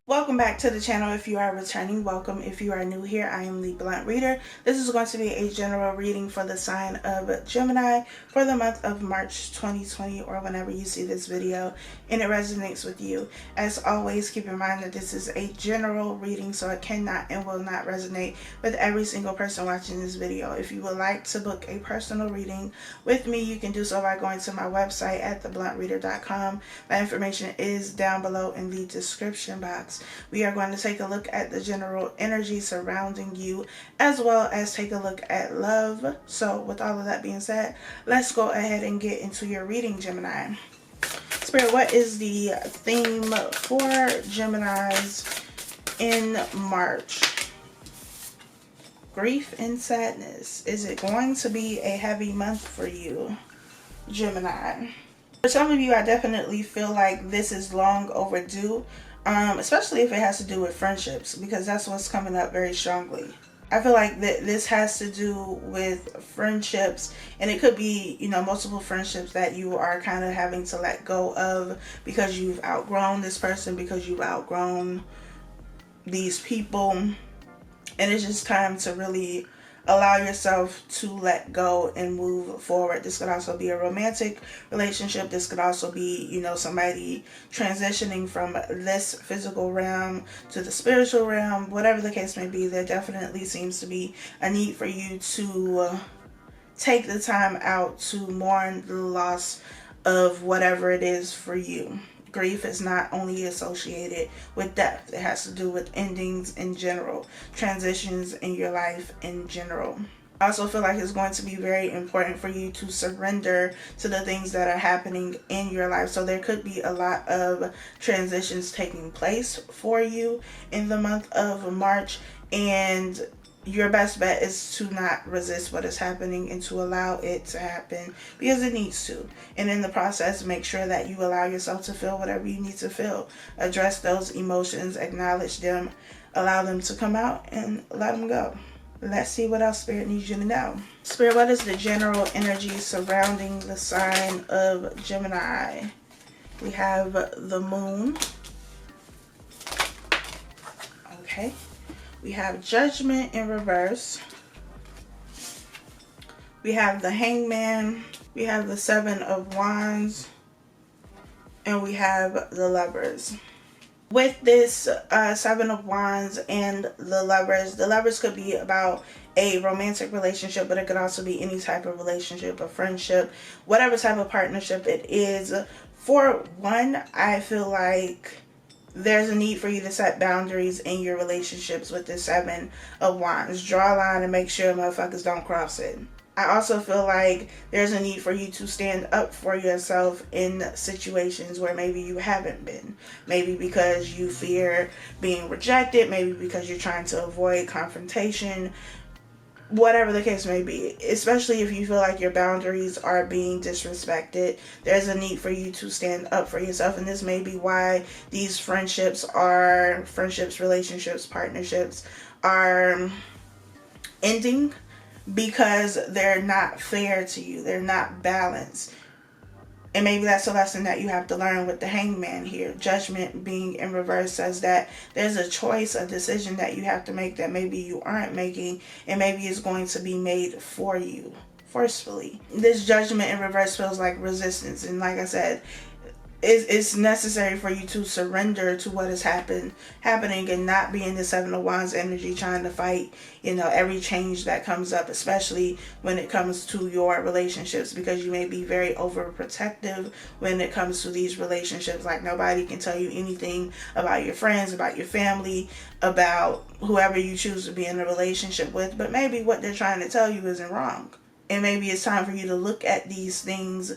Welcome back to the channel. If you are returning, welcome. If you are new here, I am the Blunt Reader. This is going to be a general reading for the sign of Gemini for the month of March 2020, or whenever you see this video and it resonates with you. As always, keep in mind that this is a general reading, so it cannot and will not resonate with every single person watching this video. If you would like to book a personal reading with me, you can do so by going to my website at thebluntreader.com. My information is down below in the description box. We are going to take a look at the general energy surrounding you, as well as take a look at love. So with all of that being said, let's go ahead and get into your reading, Gemini. Spirit, what is the theme for Geminis in March? Grief and sadness. Is it going to be a heavy month for you, Gemini? For some of you, I definitely feel like this is long overdue. Especially if it has to do with friendships, because that's what's coming up very strongly. I feel like this has to do with friendships, and it could be, multiple friendships that you are kind of having to let go of because you've outgrown this person, because you've outgrown these people, and it's just time to really allow yourself to let go and move forward. This could also be a romantic relationship. This could also be, somebody transitioning from this physical realm to the spiritual realm. Whatever the case may be, there definitely seems to be a need for you to take the time out to mourn the loss of whatever it is for you. Grief is not only associated with death. It has to do with endings in general, transitions in your life in general. I also feel like it's going to be very important for you to surrender to the things that are happening in your life. So there could be a lot of transitions taking place for you in the month of March, and your best bet is to not resist what is happening and to allow it to happen because it needs to. And in the process, make sure that you allow yourself to feel whatever you need to feel. Address those emotions, acknowledge them, allow them to come out, and let them go. Let's see what else Spirit needs you to know. Spirit, what is the general energy surrounding the sign of Gemini? We have the moon. Okay. We have Judgment in reverse. We have the Hangman. We have the Seven of Wands. And we have the Lovers. With this Seven of Wands and the Lovers could be about a romantic relationship, but it could also be any type of relationship, a friendship, whatever type of partnership it is. For one, I feel like there's a need for you to set boundaries in your relationships with the Seven of Wands. Draw a line and make sure motherfuckers don't cross it. I also feel like there's a need for you to stand up for yourself in situations where maybe you haven't been. Maybe because you fear being rejected, maybe because you're trying to avoid confrontation. Whatever the case may be, especially if you feel like your boundaries are being disrespected, there's a need for you to stand up for yourself. And this may be why these relationships, partnerships are ending, because they're not fair to you. They're not balanced. And maybe that's a lesson that you have to learn with the Hangman here. Judgment being in reverse says that there's a choice, a decision that you have to make that maybe you aren't making, and maybe it's going to be made for you forcefully. This Judgment in reverse feels like resistance, and like I said, it's necessary for you to surrender to what is happening and not be in the Seven of Wands energy trying to fight, every change that comes up, especially when it comes to your relationships, because you may be very overprotective when it comes to these relationships. Like, nobody can tell you anything about your friends, about your family, about whoever you choose to be in a relationship with, but maybe what they're trying to tell you isn't wrong. And maybe it's time for you to look at these things.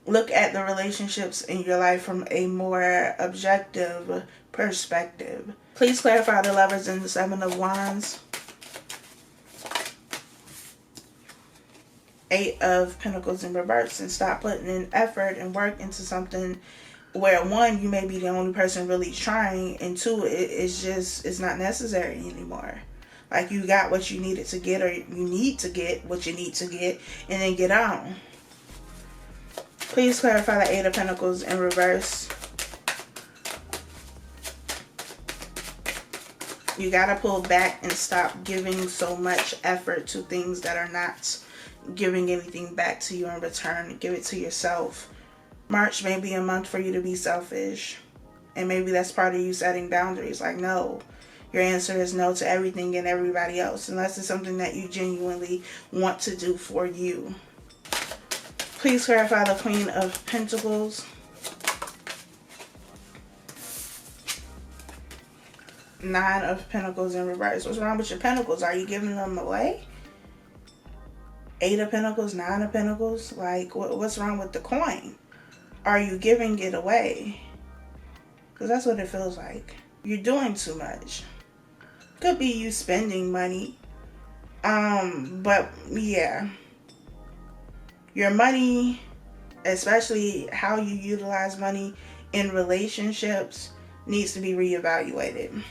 Look at the relationships in your life from a more objective perspective. Please clarify the Lovers and the Seven of Wands. Eight of Pentacles in reverse, and stop putting in effort and work into something where, one, you may be the only person really trying, and two, it's not necessary anymore. Like, you got what you needed to get, or you need to get what you need to get, and then get on. Please clarify the Eight of Pentacles in reverse. You got to pull back and stop giving so much effort to things that are not giving anything back to you in return. Give it to yourself. March may be a month for you to be selfish. And maybe that's part of you setting boundaries. Like, no. Your answer is no to everything and everybody else. Unless it's something that you genuinely want to do for you. Please clarify the Queen of Pentacles. Nine of Pentacles in reverse. What's wrong with your pentacles? Are you giving them away? Eight of Pentacles, Nine of Pentacles. Like, what's wrong with the coin? Are you giving it away? Because that's what it feels like. You're doing too much. Could be you spending money. But yeah. Your money, especially how you utilize money in relationships, needs to be reevaluated.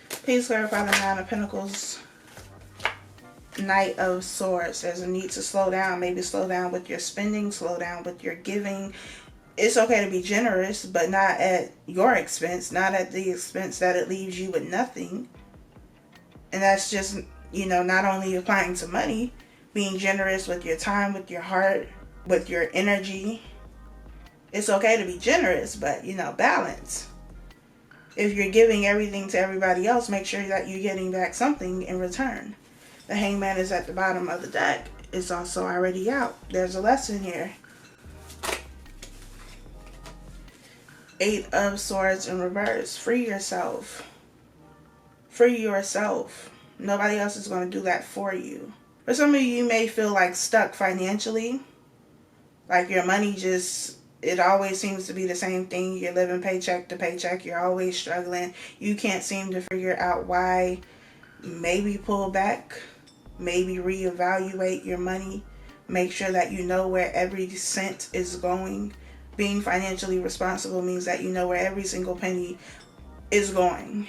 Please clarify the Nine of Pentacles. Knight of Swords. There's a need to slow down. Maybe slow down with your spending, slow down with your giving. It's okay to be generous, but not at your expense, not at the expense that it leaves you with nothing. And that's just, not only applying to money, being generous with your time, with your heart, with your energy. It's okay to be generous, but, balance. If you're giving everything to everybody else, make sure that you're getting back something in return. The Hangman is at the bottom of the deck. It's also already out. There's a lesson here. Eight of Swords in reverse. Free yourself. Free yourself. Nobody else is going to do that for you. For some of you may feel like stuck financially. Like your money it always seems to be the same thing. You're living paycheck to paycheck. You're always struggling. You can't seem to figure out why. Maybe pull back. Maybe reevaluate your money. Make sure that you know where every cent is going. Being financially responsible means that you know where every single penny is going.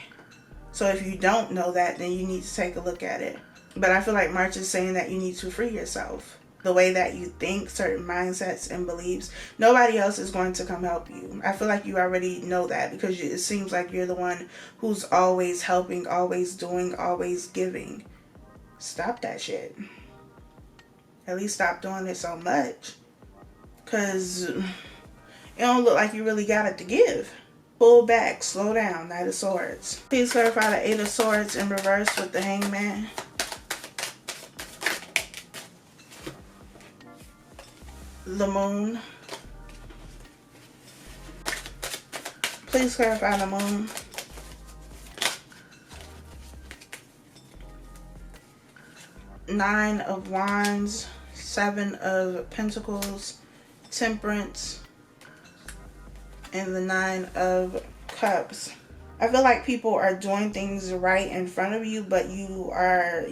So if you don't know that, then you need to take a look at it. But I feel like March is saying that you need to free yourself. The way that you think, certain mindsets and beliefs, nobody else is going to come help you. I feel like you already know that because it seems like you're the one who's always helping, always doing, always giving. Stop that shit. At least stop doing it so much. Because it don't look like you really got it to give. Pull back, slow down, Knight of Swords. Please clarify the Eight of Swords in reverse with the Hangman. The Moon. Please clarify the Moon. Nine of Wands, Seven of Pentacles, Temperance, and the Nine of Cups. I feel like people are doing things right in front of you, but you are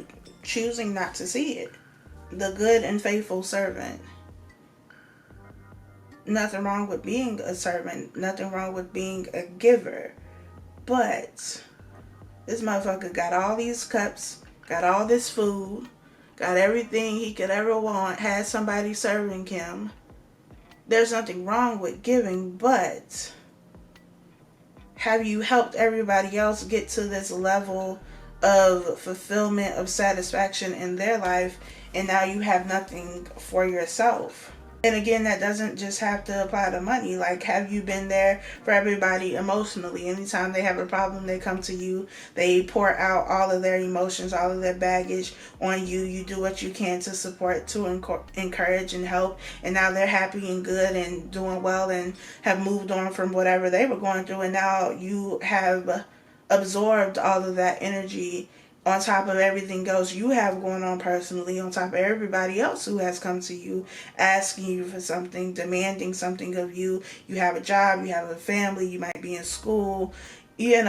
choosing not to see it. The good and faithful servant. Nothing wrong with being a servant. Nothing wrong with being a giver. But this motherfucker got all these cups, got all this food, got everything he could ever want, had somebody serving him. There's nothing wrong with giving, but have you helped everybody else get to this level of fulfillment, of satisfaction in their life, and now you have nothing for yourself? And again, that doesn't just have to apply to money. Like, have you been there for everybody emotionally? Anytime they have a problem, they come to you. They pour out all of their emotions, all of their baggage on you. You do what you can to support, to encourage and help. And now they're happy and good and doing well and have moved on from whatever they were going through. And now you have absorbed all of that energy on top of everything else you have going on personally, on top of everybody else who has come to you, asking you for something, demanding something of you. You have a job, you have a family, you might be in school, you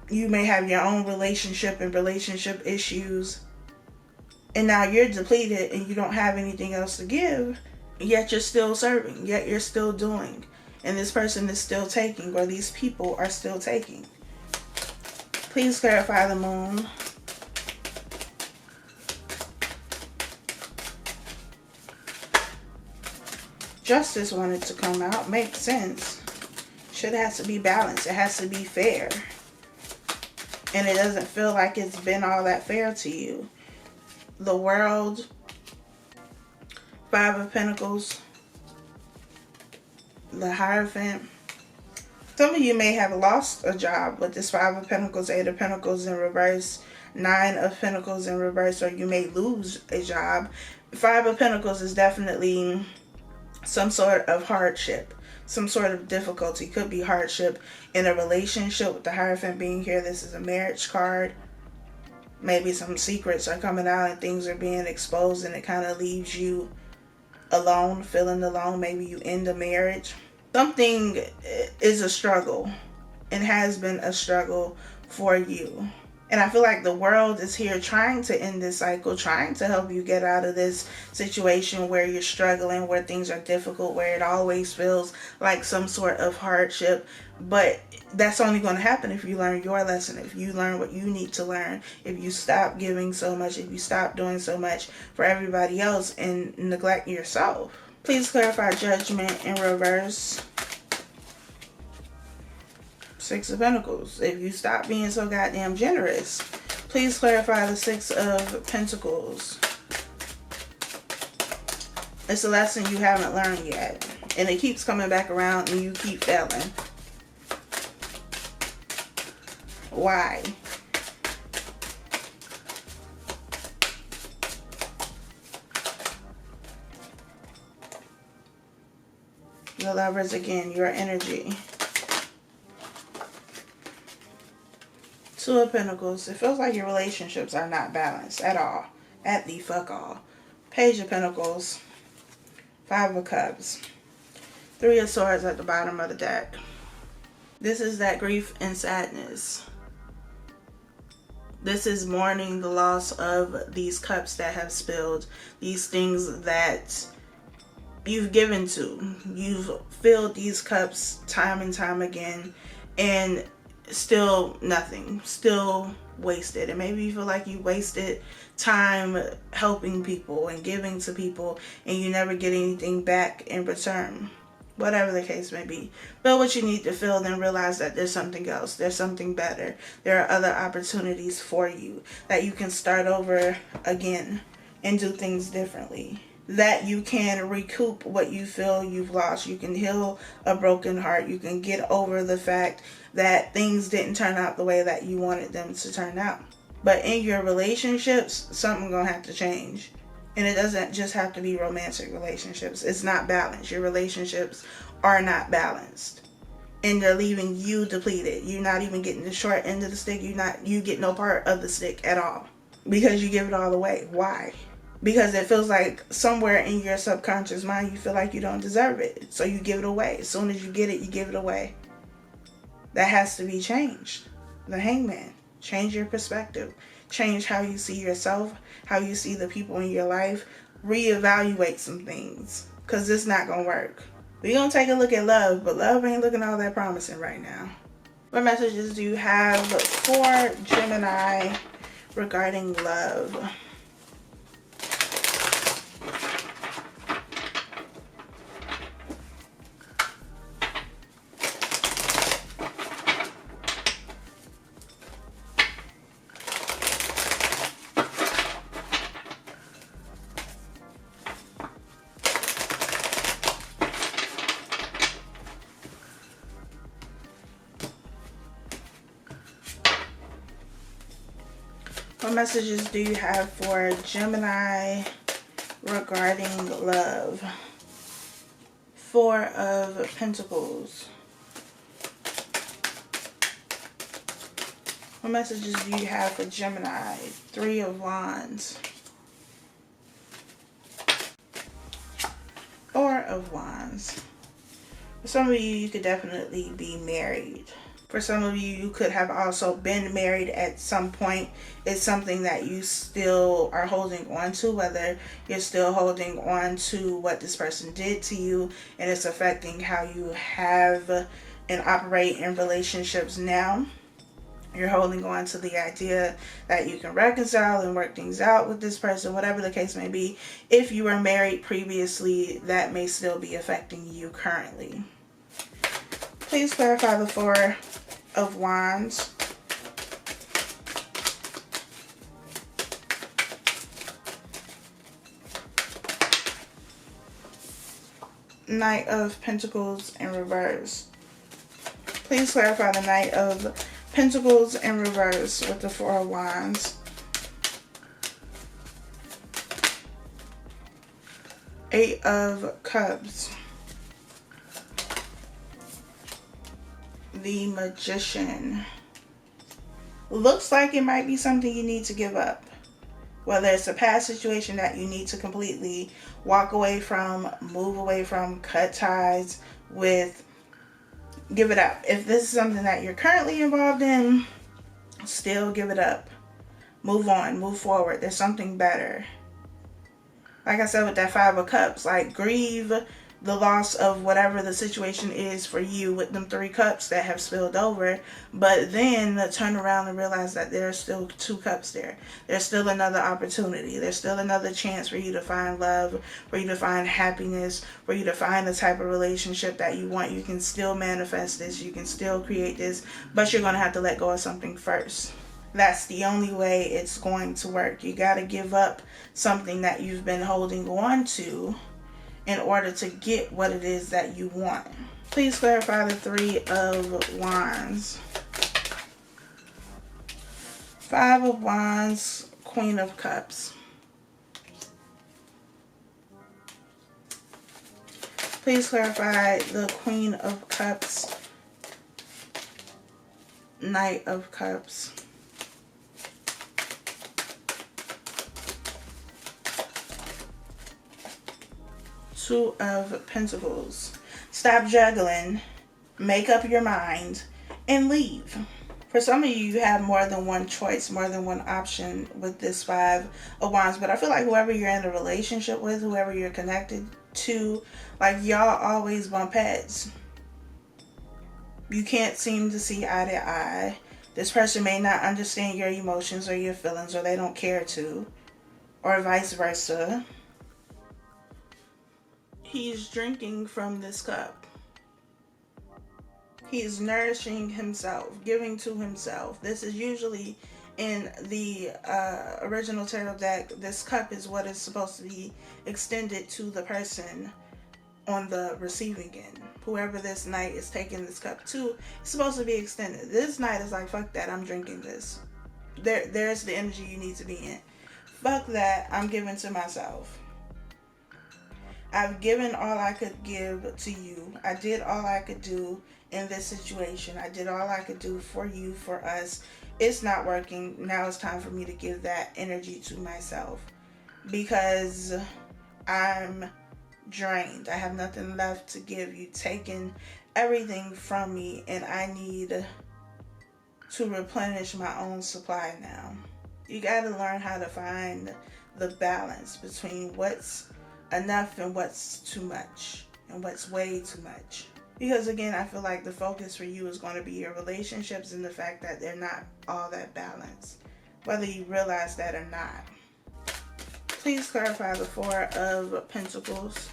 may have your own relationship and relationship issues. And now you're depleted and you don't have anything else to give, yet you're still serving, yet you're still doing. And this person is still taking, or these people are still taking. Please clarify the Moon. Justice wanted to come out. Makes sense. Shit has to be balanced. It has to be fair. And it doesn't feel like it's been all that fair to you. The World, Five of Pentacles, the Hierophant. Some of you may have lost a job with this Five of Pentacles, Eight of Pentacles in reverse, Nine of Pentacles in reverse, or you may lose a job. Five of Pentacles is definitely some sort of hardship, some sort of difficulty. Could be hardship in a relationship with the Hierophant being here. This is a marriage card. Maybe some secrets are coming out and things are being exposed, and it kind of leaves you alone, feeling alone. Maybe you end a marriage. Something is a struggle and has been a struggle for you. And I feel like the World is here trying to end this cycle, trying to help you get out of this situation where you're struggling, where things are difficult, where it always feels like some sort of hardship. But that's only going to happen if you learn your lesson, if you learn what you need to learn, if you stop giving so much, if you stop doing so much for everybody else and neglect yourself. Please clarify Judgment in reverse. Six of Pentacles. If you stop being so goddamn generous. Please clarify the Six of Pentacles. It's a lesson you haven't learned yet. And it keeps coming back around and you keep failing. Why? The Lovers again, your energy. Two of Pentacles. It feels like your relationships are not balanced at all. At the fuck all. Page of Pentacles. Five of Cups. Three of Swords at the bottom of the deck. This is that grief and sadness. This is mourning the loss of these cups that have spilled. These things that you've given to. You've filled these cups time and time again, and still nothing. Still wasted. And maybe you feel like you wasted time helping people and giving to people, and you never get anything back in return. Whatever the case may be. Feel what you need to feel, then realize that there's something else. There's something better. There are other opportunities for you. That you can start over again and do things differently. That you can recoup what you feel you've lost. You can heal a broken heart. You can get over the fact that things didn't turn out the way that you wanted them to turn out. But in your relationships, something's gonna have to change. And it doesn't just have to be romantic relationships. It's not balanced. Your relationships are not balanced. And they're leaving you depleted. You're not even getting the short end of the stick. You get no part of the stick at all. Because you give it all away. Why? Because it feels like somewhere in your subconscious mind you feel like you don't deserve it. So you give it away. As soon as you get it, you give it away. That has to be changed. The Hangman. Change your perspective. Change how you see yourself, how you see the people in your life. Reevaluate some things, because it's not going to work. We're going to take a look at love, but love ain't looking all that promising right now. What messages do you have for Gemini regarding love? What messages do you have for Gemini regarding love? Four of Pentacles. What messages do you have for Gemini? Three of Wands. Four of Wands. For some of you, you could definitely be married. For some of you, you could have also been married at some point. It's something that you still are holding on to, whether you're still holding on to what this person did to you and it's affecting how you have and operate in relationships now. You're holding on to the idea that you can reconcile and work things out with this person, whatever the case may be. If you were married previously, that may still be affecting you currently. Please clarify the Four of Wands. Knight of Pentacles in reverse. Please clarify the Knight of Pentacles in reverse with the Four of Wands. Eight of Cups. The Magician. Looks like it might be something you need to give up. Whether it's a past situation that you need to completely walk away from, move away from, cut ties with, give it up. If this is something that you're currently involved in, still give it up. Move on, move forward. There's something better. Like I said with that Five of Cups, like grieve the loss of whatever the situation is for you with them 3 cups that have spilled over, but then turn around and realize that there are still 2 cups there. There's still another opportunity. There's still another chance for you to find love, for you to find happiness, for you to find the type of relationship that you want. You can still manifest this. You can still create this, but you're going to have to let go of something first. That's the only way it's going to work. You got to give up something that you've been holding on to in order to get what it is that you want. Please clarify the Three of Wands. Five of Wands, Queen of Cups. Please clarify the Queen of Cups, Knight of Cups. Two of Pentacles. Stop juggling, make up your mind, and leave. For some of you, you have more than one choice, more than one option with this Five of Wands. But I feel like whoever you're in a relationship with, whoever you're connected to, like y'all always bump heads. You can't seem to see eye to eye. This person may not understand your emotions or your feelings, or they don't care to, or vice versa. He's drinking from this cup. He's nourishing himself, giving to himself. This is usually in the original tarot deck. This cup is what is supposed to be extended to the person on the receiving end. Whoever this knight is taking this cup to, it's supposed to be extended. This knight is like, fuck that, I'm drinking this. There's the energy you need to be in. Fuck that, I'm giving to myself. I've given all I could give to you. I did all I could do in this situation. I did all I could do for you, for us. It's not working. Now it's time for me to give that energy to myself, because I'm drained. I have nothing left to give. You've taken everything from me, and I need to replenish my own supply now. You got to learn how to find the balance between what's enough and what's too much and what's way too much. Because again, I feel like the focus for you is going to be your relationships and the fact that they're not all that balanced, whether you realize that or not. Please clarify the Four of Pentacles.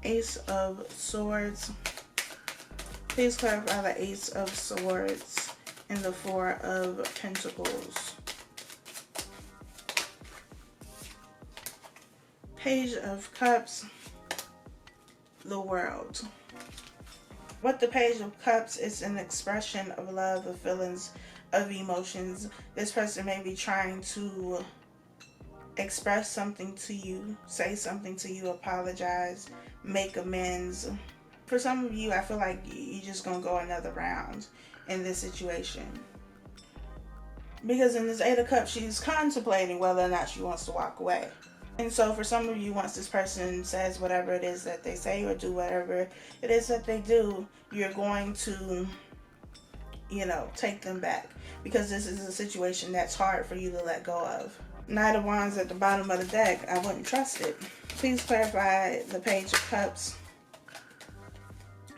Ace of Swords. Please clarify the Ace of Swords and the Four of Pentacles. Page of Cups. The World. With the Page of Cups, it's an expression of love, of feelings, of emotions. This person may be trying to express something to you, say something to you, apologize, make amends. For some of you, I feel like you're just going to go another round in this situation. Because in this Eight of Cups, she's contemplating whether or not she wants to walk away. And so for some of you, once this person says whatever it is that they say or do whatever it is that they do, you're going to, take them back. Because this is a situation that's hard for you to let go of. Knight of Wands at the bottom of the deck, I wouldn't trust it. Please clarify the Page of Cups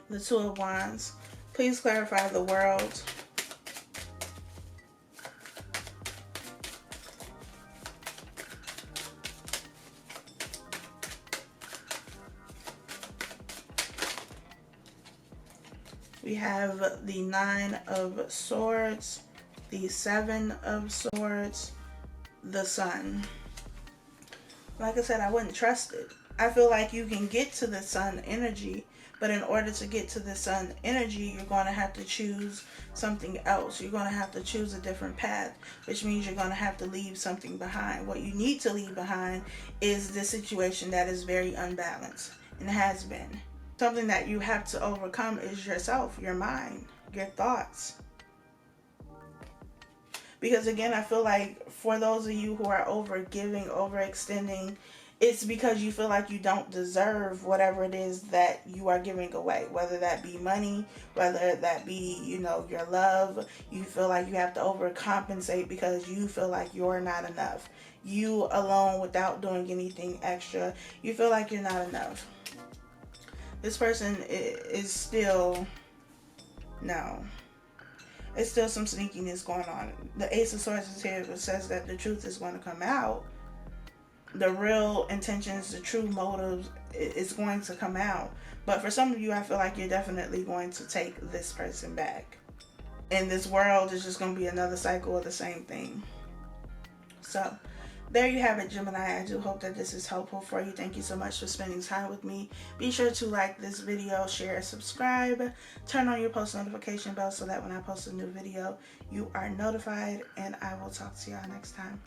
the Two of Wands. Please clarify the World. We have the Nine of Swords, the Seven of Swords, the Sun. Like I said, I wouldn't trust it. I feel like you can get to the Sun energy, but in order to get to the Sun energy, you're going to have to choose something else. You're going to have to choose a different path, which means you're going to have to leave something behind. What you need to leave behind is this situation that is very unbalanced, and has been. Something that you have to overcome is yourself, your mind, your thoughts. Because again, I feel like for those of you who are overgiving, overextending, it's because you feel like you don't deserve whatever it is that you are giving away. Whether that be money, whether that be, your love. You feel like you have to overcompensate because you feel like you're not enough. You alone, without doing anything extra, you feel like you're not enough. This person is still, no. It's still some sneakiness going on. The Ace of Swords is here, which says that the truth is going to come out. The real intentions, the true motives is going to come out. But for some of you, I feel like you're definitely going to take this person back. And this world is just going to be another cycle of the same thing. So, there you have it, Gemini. I do hope that this is helpful for you. Thank you so much for spending time with me. Be sure to like this video, share, subscribe, turn on your post notification bell so that when I post a new video, you are notified. And I will talk to y'all next time.